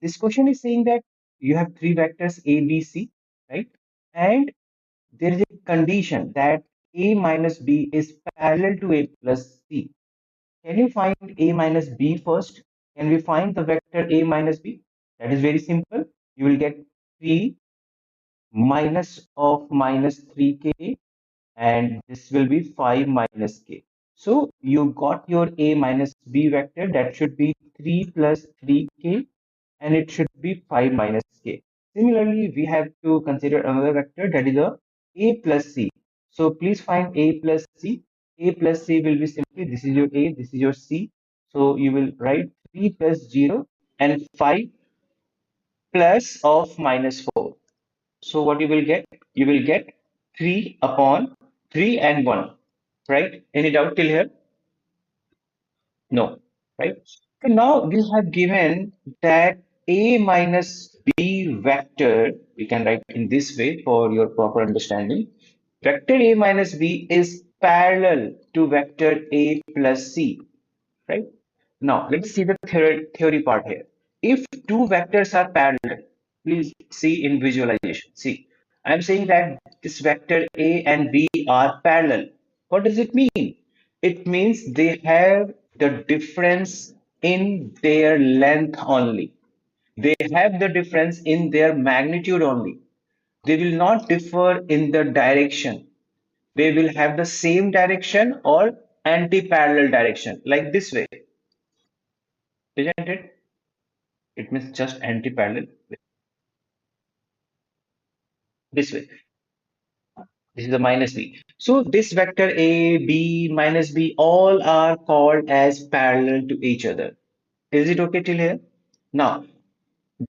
This question is saying that you have three vectors A, B, C, right? And there is a condition that A minus B is parallel to A plus C. Can you find A minus B first? Can we find the vector A minus B? That is very simple. You will get 3 minus of minus 3k, and this will be 5 minus k. So you got your A minus B vector, that should be 3 plus 3k, and it should be 5 minus k. Similarly, we have to consider another vector, that is A plus C. So please find A plus C. A plus C will be simply, this is your A, this is your C. So you will write 3 plus 0 and 5 plus of minus 4. So what you will get? You will get 3 upon 3 and 1, right? Any doubt till here? No, right? So now we have given that A minus B vector, we can write in this way for your proper understanding. Vector A minus B is parallel to vector A plus C, right? Now, let's see the theory part here. If two vectors are parallel, please see in visualization. See, I'm saying that this vector A and B are parallel. What does it mean? It means they have the difference in their length only. They have the difference in their magnitude only. They will not differ in the direction. They will have the same direction or anti-parallel direction, like this way, isn't it? It means just anti-parallel this way. This is the minus b. So this vector a, b, minus b, all are called as parallel to each other. Is it okay till here? Now,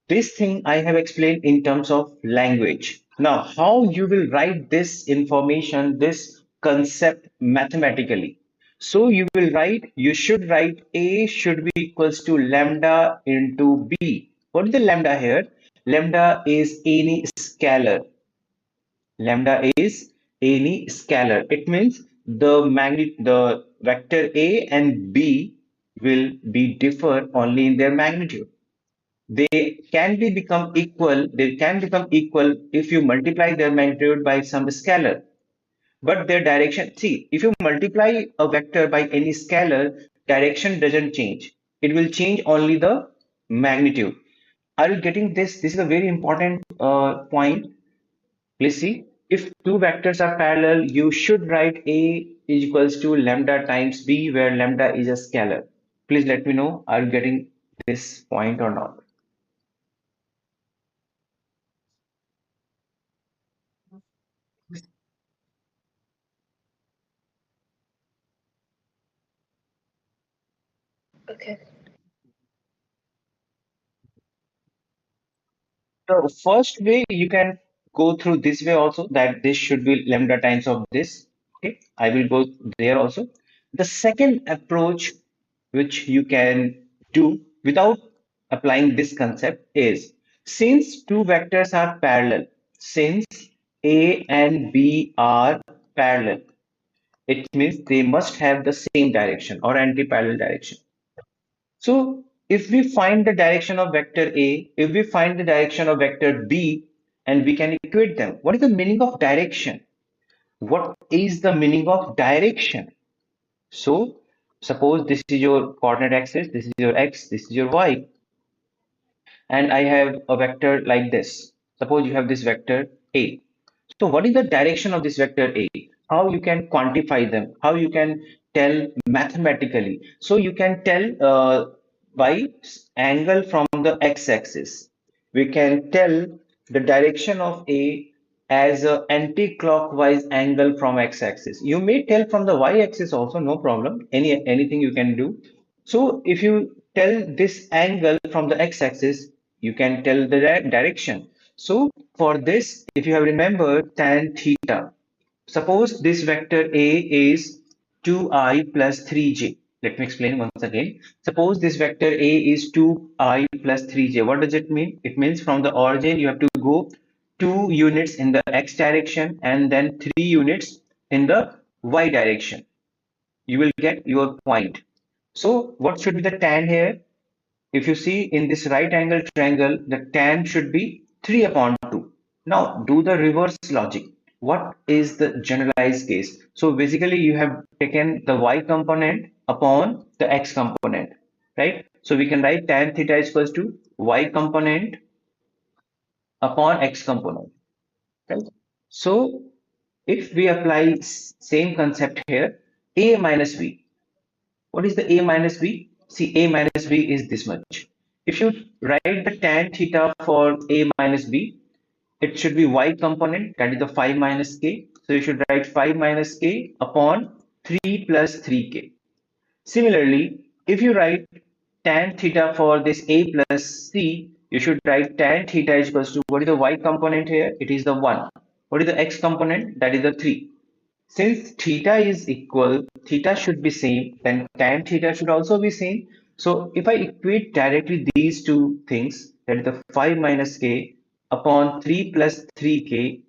this thing I have explained in terms of language. Now, how you will write this information, this concept mathematically? So you should write A should be equals to lambda into B. What is the lambda here? Lambda is any scalar. Lambda is any scalar. It means the vector A and B will be differ only in their magnitude. They can become equal if you multiply their magnitude by some scalar. But their direction, see, if you multiply a vector by any scalar, direction doesn't change. It will change only the magnitude. Are you getting this? This is a very important point. Please see, if two vectors are parallel, you should write A is equals to lambda times B, where lambda is a scalar. Please let me know, are you getting this point or not? Okay. The first way you can go through this way also, that this should be lambda times of this. Okay, I will go there also. The second approach which you can do without applying this concept is, since two vectors are parallel, since A and B are parallel, it means they must have the same direction or anti-parallel direction. So if we find the direction of vector A, if we find the direction of vector B, and we can equate them, what is the meaning of direction? What is the meaning of direction? So suppose this is your coordinate axis, this is your x, this is your y, and I have a vector like this. Suppose you have this vector A. So what is the direction of this vector A? How you can quantify them? How you can tell mathematically? So you can tell by angle from the x-axis. We can tell the direction of A as a anti-clockwise angle from x-axis. You may tell from the y-axis also, no problem. Anything you can do. So if you tell this angle from the x-axis, you can tell the direction. So for this, if you have remembered tan theta, suppose this vector A is 2i plus 3j. Let me explain once again. Suppose this vector A is 2i plus 3j. What does it mean? It means from the origin you have to go 2 units in the x direction and then 3 units in the y direction. You will get your point. So what should be the tan here? if you see in this right angle triangle, the tan should be 3 upon 2. Now do the reverse logic. What is the generalized case? So basically you have taken the y component upon the x component, right? So we can write tan theta is equals to y component upon x component, right? So if we apply same concept here, a minus b. What is the a minus b? See, a minus b is this much. If you write the tan theta for a minus b, it should be y component, that is the 5 minus k. So you should write 5 minus k upon 3 plus 3k. Similarly, if you write tan theta for this a plus c, you should write tan theta is equals to, what is the y component here? It is the 1. What is the x component? That is the 3. Since theta is equal, theta should be same, then tan theta should also be same. So if I equate directly these two things, that is the 5 minus k upon 3 plus 3k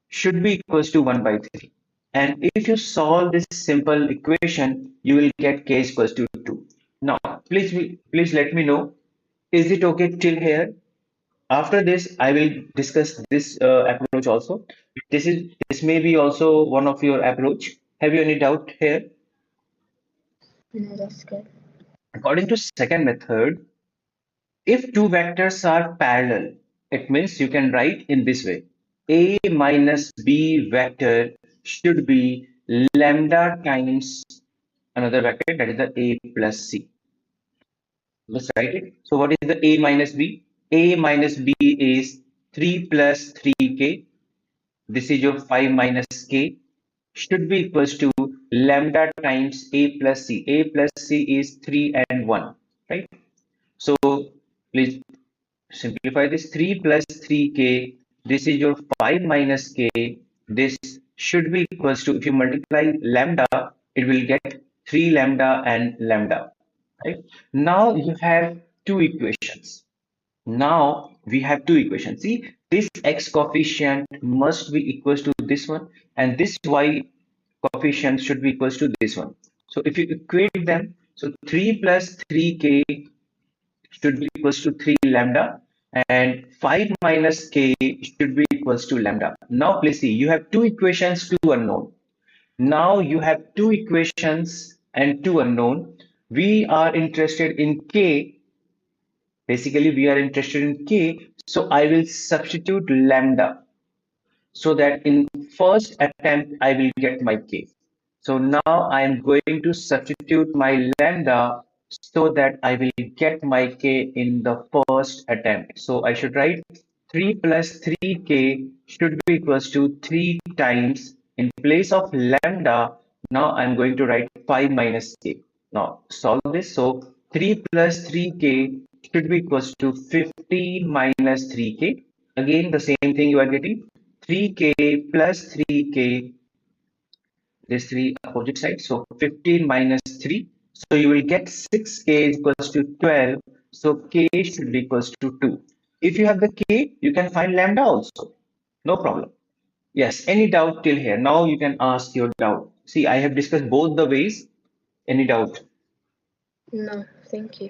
should be equals to 1 by 3. And if you solve this simple equation, you will get k is equals to 2. Now, please let me know, is it okay till here? After this, I will discuss this approach also. This may be also one of your approach. Have you any doubt here? No, that's good. According to second method, if two vectors are parallel, it means you can write in this way. A minus B vector should be lambda times another vector, that is the A plus C. Let's write it. So what is the A minus B? A minus B is 3 plus 3k. This is your 5 minus k should be equals to lambda times a plus c. A plus c is 3 and 1, right? So please simplify this. 3 plus 3k, this is your 5 minus k. This should be equals to, if you multiply lambda, it will get 3 lambda and lambda, right? Now you have two equations. Now we have two equations. See, this x coefficient must be equals to this one, and this y coefficient should be equals to this one. So if you equate them, so 3 plus 3k should be equals to 3 lambda, and 5 minus k should be equals to lambda. Now please see, you have two equations, two unknown. Now you have two equations and two unknown. We are interested in k. Basically, we are interested in k, so I will substitute lambda so that in first attempt I will get my k. So now I am going to substitute my lambda so that I will get my k in the first attempt. So I should write 3 plus 3k should be equals to 3 times, in place of lambda, now I'm going to write 5 minus k. Now solve this. So 3 plus 3k should be equals to 15 minus 3k. Again, the same thing you are getting. 3k plus 3k, this 3 opposite side. So 15 minus 3. So you will get 6k is equals to 12. So k should be equals to 2. If you have the k, you can find lambda also. No problem. Yes, any doubt till here? Now you can ask your doubt. See, I have discussed both the ways. Any doubt? No, thank you.